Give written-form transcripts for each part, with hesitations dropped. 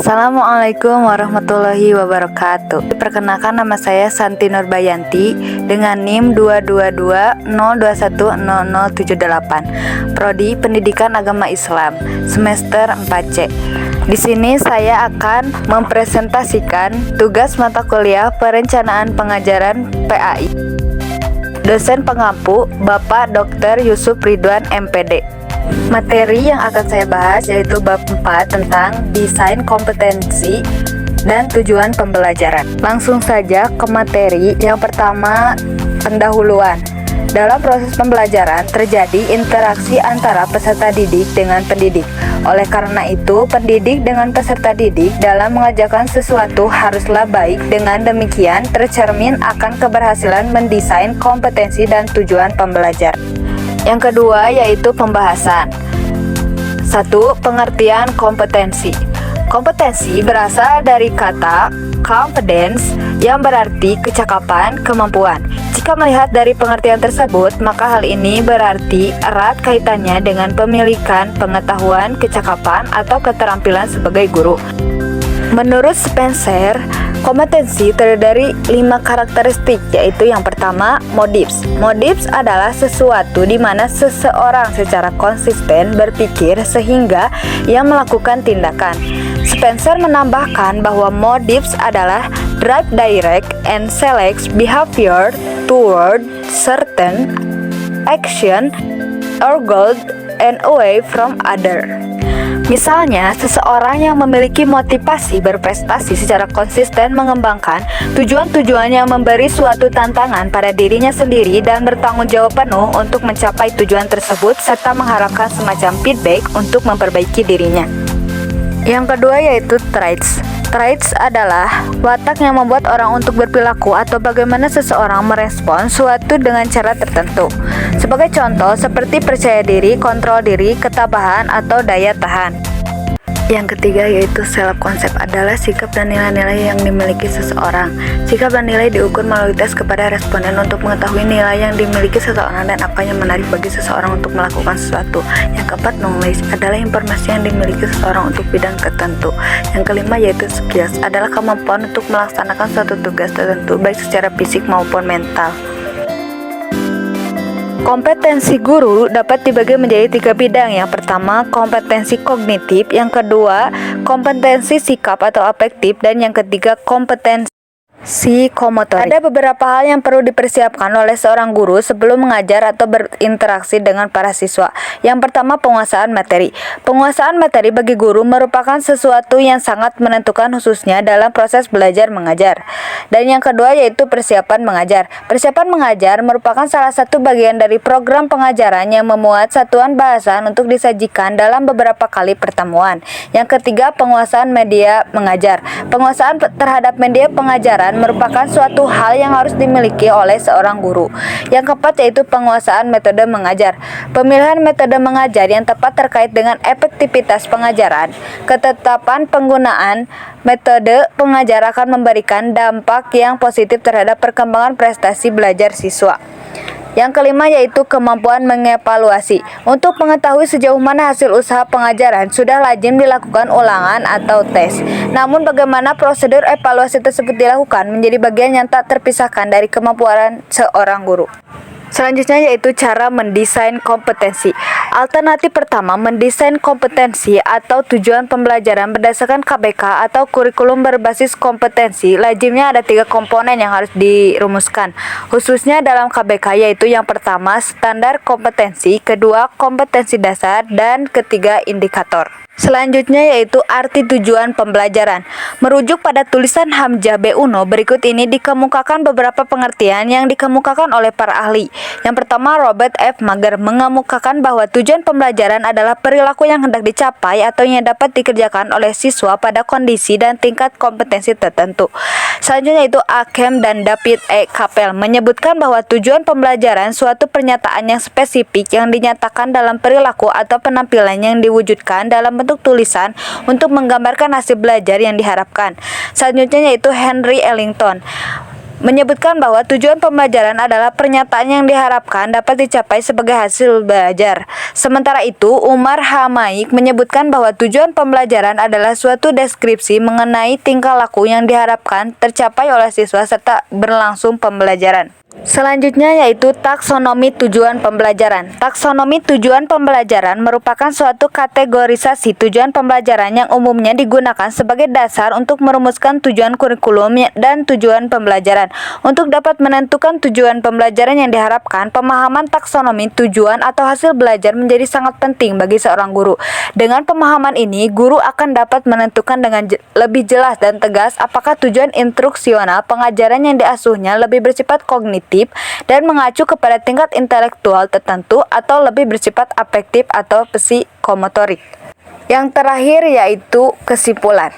Assalamualaikum warahmatullahi wabarakatuh. Perkenalkan, nama saya Santi Nurbayanti dengan NIM 22202100078, Prodi Pendidikan Agama Islam, semester 4C. Di sini saya akan mempresentasikan tugas mata kuliah Perencanaan Pengajaran PAI. Dosen pengampu Bapak Dr. Yusuf Ridwan MPD. Materi yang akan saya bahas yaitu bab 4 tentang desain kompetensi dan tujuan pembelajaran. Langsung saja ke materi. Yang pertama, pendahuluan. Dalam proses pembelajaran terjadi interaksi antara peserta didik dengan pendidik. Oleh karena itu, pendidik dengan peserta didik dalam mengajarkan sesuatu haruslah baik. Dengan demikian, tercermin akan keberhasilan mendesain kompetensi dan tujuan pembelajaran. Yang kedua yaitu pembahasan. 1. Pengertian kompetensi. Kompetensi berasal dari kata confidence yang berarti kecakapan, kemampuan. Jika melihat dari pengertian tersebut, maka hal ini berarti erat kaitannya dengan pemilikan pengetahuan, kecakapan, atau keterampilan sebagai guru. Menurut Spencer, kompetensi terdiri dari 5 karakteristik, yaitu yang pertama, modifs. Modifs adalah sesuatu di mana seseorang secara konsisten berpikir sehingga ia melakukan tindakan. Spencer menambahkan bahwa modifs adalah drive direct and select behavior toward certain action or goal and away from other. Misalnya, seseorang yang memiliki motivasi berprestasi secara konsisten mengembangkan tujuan-tujuan yang memberi suatu tantangan pada dirinya sendiri dan bertanggung jawab penuh untuk mencapai tujuan tersebut serta mengharapkan semacam feedback untuk memperbaiki dirinya. Yang kedua yaitu traits. Traits adalah watak yang membuat orang untuk berperilaku atau bagaimana seseorang merespons suatu dengan cara tertentu. Sebagai contoh, seperti percaya diri, kontrol diri, ketabahan, atau daya tahan. Yang ketiga yaitu self-concept adalah sikap dan nilai-nilai yang dimiliki seseorang. Sikap dan nilai diukur melalui tes kepada responden untuk mengetahui nilai yang dimiliki seseorang dan apa yang menarik bagi seseorang untuk melakukan sesuatu. Yang keempat, knowledge adalah informasi yang dimiliki seseorang untuk bidang tertentu. Yang kelima yaitu skills adalah kemampuan untuk melaksanakan suatu tugas tertentu baik secara fisik maupun mental. Kompetensi guru dapat dibagi menjadi 3 bidang. Yang pertama, kompetensi kognitif. Yang kedua, kompetensi sikap atau afektif. Dan yang ketiga, kompetensi psikomotorik. Ada beberapa hal yang perlu dipersiapkan oleh seorang guru sebelum mengajar atau berinteraksi dengan para siswa. Yang pertama, penguasaan materi. Penguasaan materi bagi guru merupakan sesuatu yang sangat menentukan khususnya dalam proses belajar mengajar. Dan yang kedua yaitu persiapan mengajar. Persiapan mengajar merupakan salah satu bagian dari program pengajaran yang memuat satuan bahasan untuk disajikan dalam beberapa kali pertemuan. Yang ketiga, penguasaan media mengajar. Penguasaan terhadap media pengajaran merupakan suatu hal yang harus dimiliki oleh seorang guru. Yang keempat yaitu penguasaan metode mengajar. Pemilihan metode mengajar yang tepat terkait dengan efektivitas pengajaran. Ketetapan penggunaan metode pengajar akan memberikan dampak yang positif terhadap perkembangan prestasi belajar siswa. Yang kelima yaitu kemampuan mengevaluasi. Untuk mengetahui sejauh mana hasil usaha pengajaran sudah lazim dilakukan ulangan atau tes. Namun bagaimana prosedur evaluasi tersebut dilakukan menjadi bagian yang tak terpisahkan dari kemampuan seorang guru. Selanjutnya yaitu cara mendesain kompetensi. Alternatif pertama, mendesain kompetensi atau tujuan pembelajaran berdasarkan KBK atau kurikulum berbasis kompetensi. Lazimnya ada 3 komponen yang harus dirumuskan, khususnya dalam KBK, yaitu yang pertama, standar kompetensi, kedua, kompetensi dasar, dan ketiga, indikator. Selanjutnya yaitu arti tujuan pembelajaran. Merujuk pada tulisan Hamzah B. Uno, berikut ini dikemukakan beberapa pengertian yang dikemukakan oleh para ahli. Yang pertama, Robert F. Mager mengemukakan bahwa tujuan pembelajaran adalah perilaku yang hendak dicapai atau yang dapat dikerjakan oleh siswa pada kondisi dan tingkat kompetensi tertentu. Selanjutnya itu Akem dan David E. Kapel menyebutkan bahwa tujuan pembelajaran suatu pernyataan yang spesifik yang dinyatakan dalam perilaku atau penampilan yang diwujudkan dalam bentuk tulisan untuk menggambarkan hasil belajar yang diharapkan. Selanjutnya yaitu Henry Ellington menyebutkan bahwa tujuan pembelajaran adalah pernyataan yang diharapkan dapat dicapai sebagai hasil belajar. Sementara itu, Umar Hamaik menyebutkan bahwa tujuan pembelajaran adalah suatu deskripsi mengenai tingkah laku yang diharapkan tercapai oleh siswa serta berlangsung pembelajaran. Selanjutnya yaitu taksonomi tujuan pembelajaran. Taksonomi tujuan pembelajaran merupakan suatu kategorisasi tujuan pembelajaran yang umumnya digunakan sebagai dasar untuk merumuskan tujuan kurikulum dan tujuan pembelajaran. Untuk dapat menentukan tujuan pembelajaran yang diharapkan, pemahaman taksonomi tujuan atau hasil belajar menjadi sangat penting bagi seorang guru. Dengan pemahaman ini, guru akan dapat menentukan dengan lebih jelas dan tegas apakah tujuan instruksional pengajaran yang diasuhnya lebih bersifat kognitif dan mengacu kepada tingkat intelektual tertentu atau lebih bersifat afektif atau psikomotorik. Yang terakhir yaitu kesimpulan.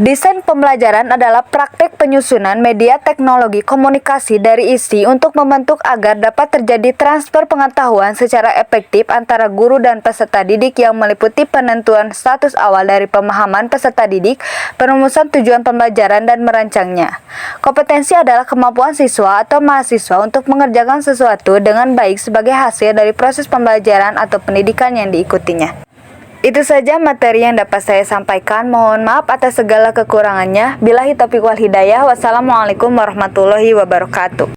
Desain pembelajaran adalah praktek penyusunan media teknologi komunikasi dari isi untuk membentuk agar dapat terjadi transfer pengetahuan secara efektif antara guru dan peserta didik yang meliputi penentuan status awal dari pemahaman peserta didik, perumusan tujuan pembelajaran dan merancangnya. Kompetensi adalah kemampuan siswa atau mahasiswa untuk mengerjakan sesuatu dengan baik sebagai hasil dari proses pembelajaran atau pendidikan yang diikutinya. Itu saja materi yang dapat saya sampaikan. Mohon maaf atas segala kekurangannya. Billahi taufiq wal hidayah. Wassalamualaikum warahmatullahi wabarakatuh.